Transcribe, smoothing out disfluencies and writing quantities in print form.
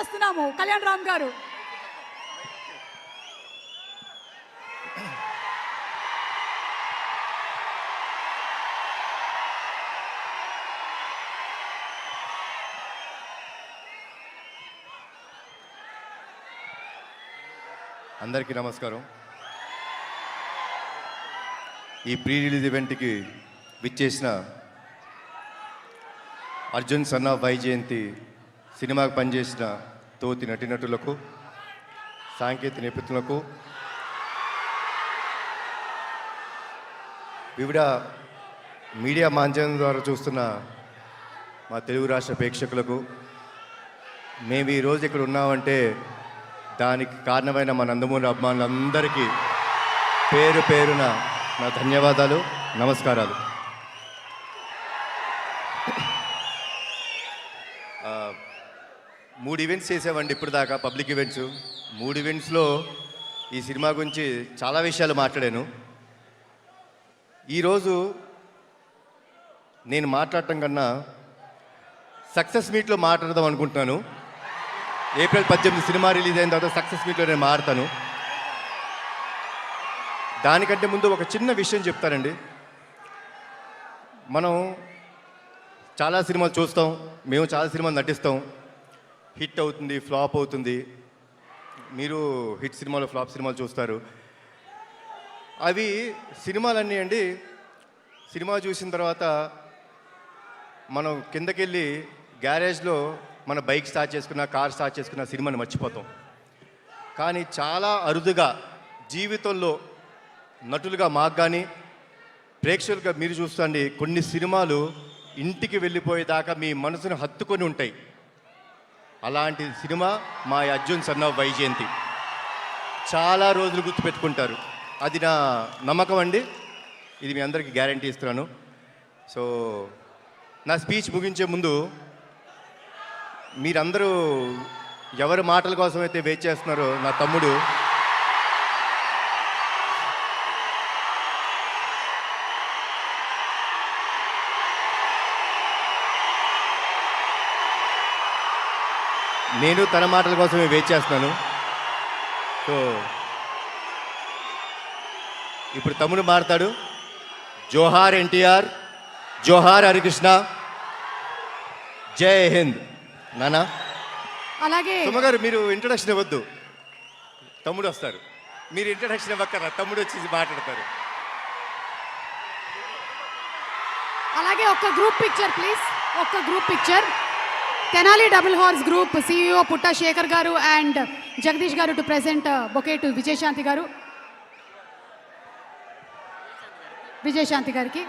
చేస్తున్నాము కళ్యాణ్ రామ్ గారు. అందరికీ నమస్కారం. ఈ ప్రీ రిలీజ్ ఈవెంట్కి విచ్చేసిన అర్జున్ సన్ ఆఫ్ వైజయంతి సినిమాకి పనిచేసిన తోటి నటీనటులకు, సాంకేతిక నిపుణులకు, వివిధ మీడియా మాధ్యమం ద్వారా చూస్తున్న మా తెలుగు రాష్ట్ర ప్రేక్షకులకు, మేము ఈరోజు ఇక్కడ ఉన్నామంటే దానికి కారణమైన మా నందమూరి అభిమానులందరికీ పేరు పేరున నా ధన్యవాదాలు, నమస్కారాలు. మూడు ఈవెంట్స్ చేసామండి ఇప్పుడు దాకా, పబ్లిక్ ఈవెంట్స్. 3 ఈవెంట్స్లో ఈ సినిమా గురించి చాలా విషయాలు మాట్లాడాను. ఈరోజు నేను మాట్లాడటం కన్నా సక్సెస్ మీట్లో మాట్లాడదాం అనుకుంటున్నాను. ఏప్రిల్ 18 సినిమా రిలీజ్ అయిన తర్వాత సక్సెస్ మీట్లో నేను మారుతాను. దానికంటే ముందు ఒక చిన్న విషయం చెప్తానండి. మనం చాలా సినిమాలు చూస్తాం, మేము చాలా సినిమాలు నటిస్తాం. హిట్ అవుతుంది, ఫ్లాప్ అవుతుంది. మీరు హిట్ సినిమాలు, ఫ్లాప్ సినిమాలు చూస్తారు. అవి సినిమాలన్నీ అండి, సినిమా చూసిన తర్వాత మనం కిందకెళ్ళి గ్యారేజ్లో మన బైక్ స్టార్ట్ చేసుకున్న, కార్ స్టార్ట్ చేసుకున్న సినిమాని మర్చిపోతాం. కానీ చాలా అరుదుగా జీవితంలో నటులుగా మాకు కానీ ప్రేక్షకులుగా మీరు చూస్తుండి కొన్ని సినిమాలు ఇంటికి వెళ్ళిపోయేదాకా మీ మనసును హత్తుకొని ఉంటాయి. అలాంటి సినిమా మా అర్జున్ సన్ ఆఫ్ వైజయంతి. చాలా రోజులు గుర్తుపెట్టుకుంటారు. అది నా నమ్మకం అండి. ఇది మీ అందరికీ గ్యారంటీ ఇస్తున్నాను. సో నా స్పీచ్ ముగించే ముందు మీరందరూ ఎవరి మాటల కోసం అయితే వెయిట్ చేస్తున్నారో, నా తమ్ముడు నేను తన మాటల కోసమే వెయిట్ చేస్తున్నాను. సో ఇప్పుడు తమ్ముడు మాట్లాడు. జోహార్ ఎన్టీఆర్, జోహార్ హరికృష్ణ, జై హింద్. నానా అలాగే సుమగారు మీరు ఇంట్రడక్షన్ ఇవ్వద్దు, తమ్ముడు వస్తారు. మీరు ఇంట్రడక్షన్ ఇవ్వక్కరా, తమ్ముడు వచ్చి మాట్లాడతారు. అలాగే ఒక్క గ్రూప్ పిక్చర్ ప్లీజ్, ఒక్క group picture. Tenali double horse group CEO పుట్ట శేఖర్ గారు అండ్ జగదీష్ గారు to present bouquet to Vijayashanti గారు. విజయశాంతి గారికి